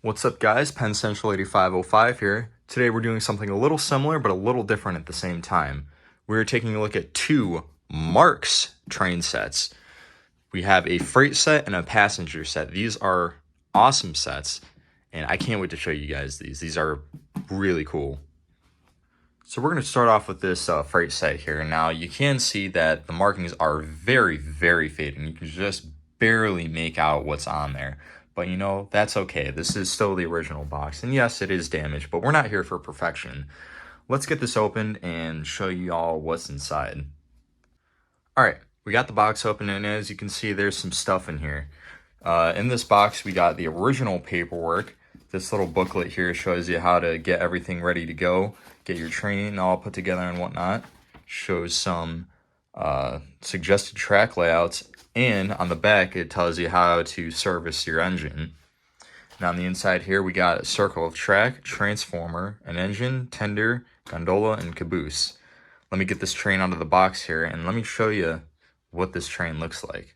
What's up guys, Penn Central 8505 here. Today we're doing something a little similar but a little different at the same time. We're taking a look at two Marx train sets. We have a freight set and a passenger set. These are awesome sets and I can't wait to show you guys these. These are really cool. So we're going to start off with this freight set here. Now you can see that the markings are very faded and you can just barely make out what's on there. But you know, that's okay. This is still the original box. And yes, it is damaged, but we're not here for perfection. Let's get this opened and show you all what's inside. All right, we got the box open, and as you can see, there's some stuff in here. In this box, we got the original paperwork. This little booklet here shows you how to get everything ready to go, get your train all put together and whatnot. Shows some suggested track layouts. And on the back, it tells you how to service your engine. Now on the inside here, we got a circle of track, transformer, an engine, tender, gondola, and caboose. Let me get this train out of the box here, and let me show you what this train looks like.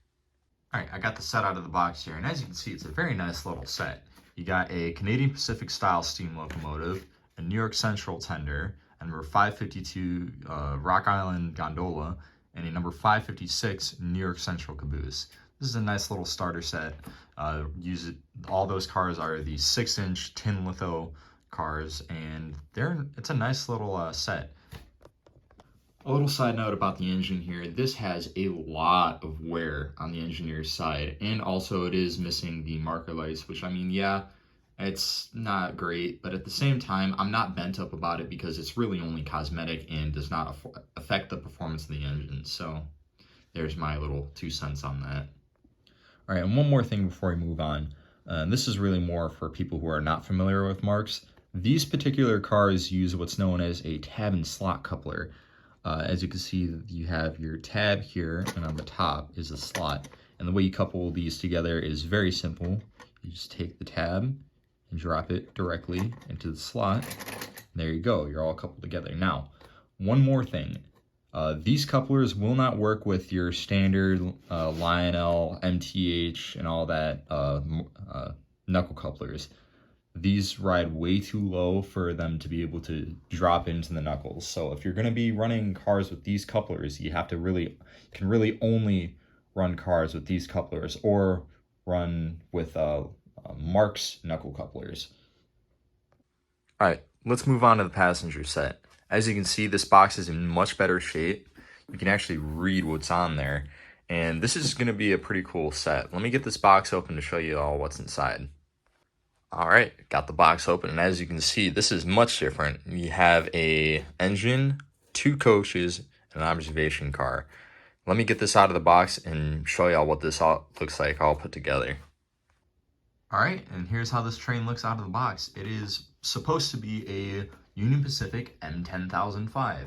All right, I got the set out of the box here, and as you can see, it's a very nice little set. You got a Canadian Pacific style steam locomotive, a New York Central tender, a number 552 Rock Island gondola, and a number 556 New York Central caboose. This is a nice little starter set. All those cars are the 6-inch tin litho cars, and it's a nice little set. A little side note about the engine here, this has a lot of wear on the engineer's side, and also it is missing the marker lights, which, I mean, yeah, it's not great, but at the same time, I'm not bent up about it because it's really only cosmetic and does not affect the performance of the engine. So there's my little 2 cents on that. All right, and one more thing before we move on. This is really more for people who are not familiar with Marx. These particular cars use what's known as a tab and slot coupler. As you can see, you have your tab here, and on the top is a slot. And the way you couple these together is very simple. You just take the tab and drop it directly into the slot. There you go, you're all coupled together. Now, one more thing. These couplers will not work with your standard Lionel, MTH, and all that knuckle couplers. These ride way too low for them to be able to drop into the knuckles. So if you're going to be running cars with these couplers, you can really only run cars with these couplers or run with Marx knuckle couplers. All right, let's move on to the passenger set. As you can see, this box is in much better shape. You can actually read what's on there, and this is going to be a pretty cool set. Let me get this box open to show you all what's inside. All right, got the box open, and as you can see, this is much different. You have a engine, 2 coaches, and an observation car. Let me get this out of the box and show y'all what this all looks like all put together. All right, and here's how this train looks out of the box. It is supposed to be a Union Pacific M10005.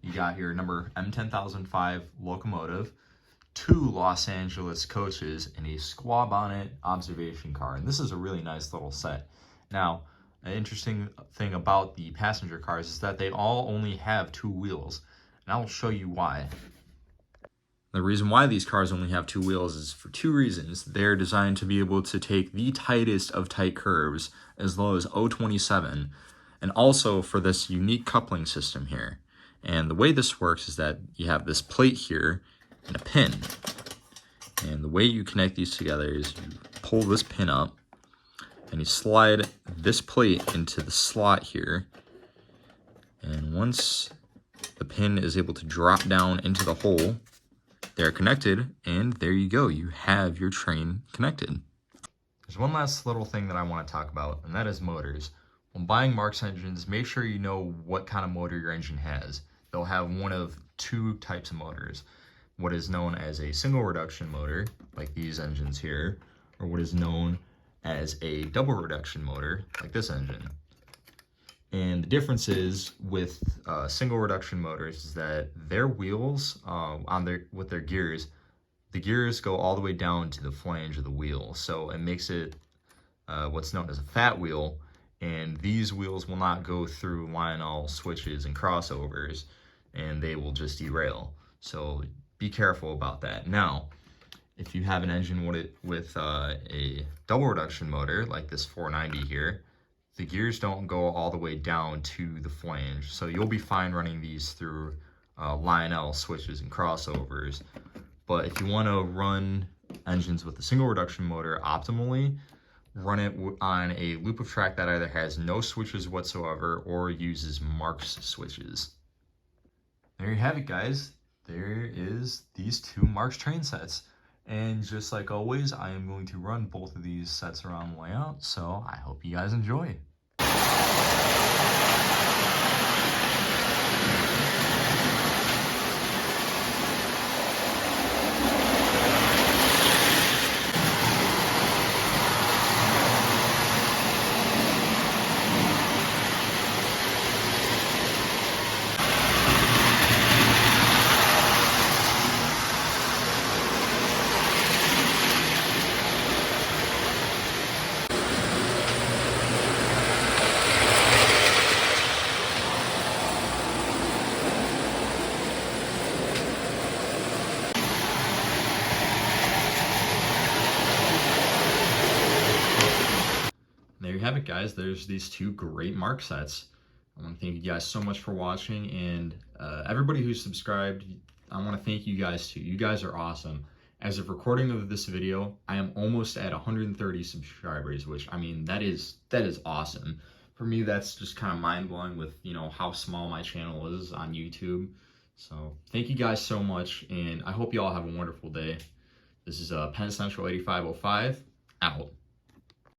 You got your number M10005 locomotive, 2 Los Angeles coaches, and a squaw bonnet observation car. And this is a really nice little set. Now, an interesting thing about the passenger cars is that they all only have 2 wheels. And I'll show you why. The reason why these cars only have 2 wheels is for 2 reasons. They're designed to be able to take the tightest of tight curves as low as 0.27, and also for this unique coupling system here. And the way this works is that you have this plate here and a pin. And the way you connect these together is you pull this pin up and you slide this plate into the slot here. And once the pin is able to drop down into the hole, they're connected, and there you go. You have your train connected. There's one last little thing that I want to talk about, and that is motors. When buying Marx engines, make sure you know what kind of motor your engine has. They'll have one of 2 types of motors. What is known as a single reduction motor, like these engines here, or what is known as a double reduction motor, like this engine. And the difference is with single reduction motors is that their wheels with their gears, the gears go all the way down to the flange of the wheel. So it makes it what's known as a fat wheel, and these wheels will not go through Lionel switches and crossovers, and they will just derail. So be careful about that. Now, if you have an engine with a double reduction motor, like this 490 here, the gears don't go all the way down to the flange. So you'll be fine running these through Lionel switches and crossovers. But if you want to run engines with a single reduction motor optimally, run it on a loop of track that either has no switches whatsoever or uses Marx switches. There you have it, guys. There is these two Marx train sets. And just like always, I am going to run both of these sets around the layout, so I hope you guys enjoy. There you have it, guys. There's these two great Marx sets. I want to thank you guys so much for watching, and everybody who's subscribed, I want to thank you guys too. You guys are awesome. As of recording of this video, I am almost at 130 subscribers, which, I mean, that is awesome. For me, that's just kind of mind-blowing with, you know, how small my channel is on YouTube. So thank you guys so much, and I hope you all have a wonderful day. This is Penn Central 8505, out.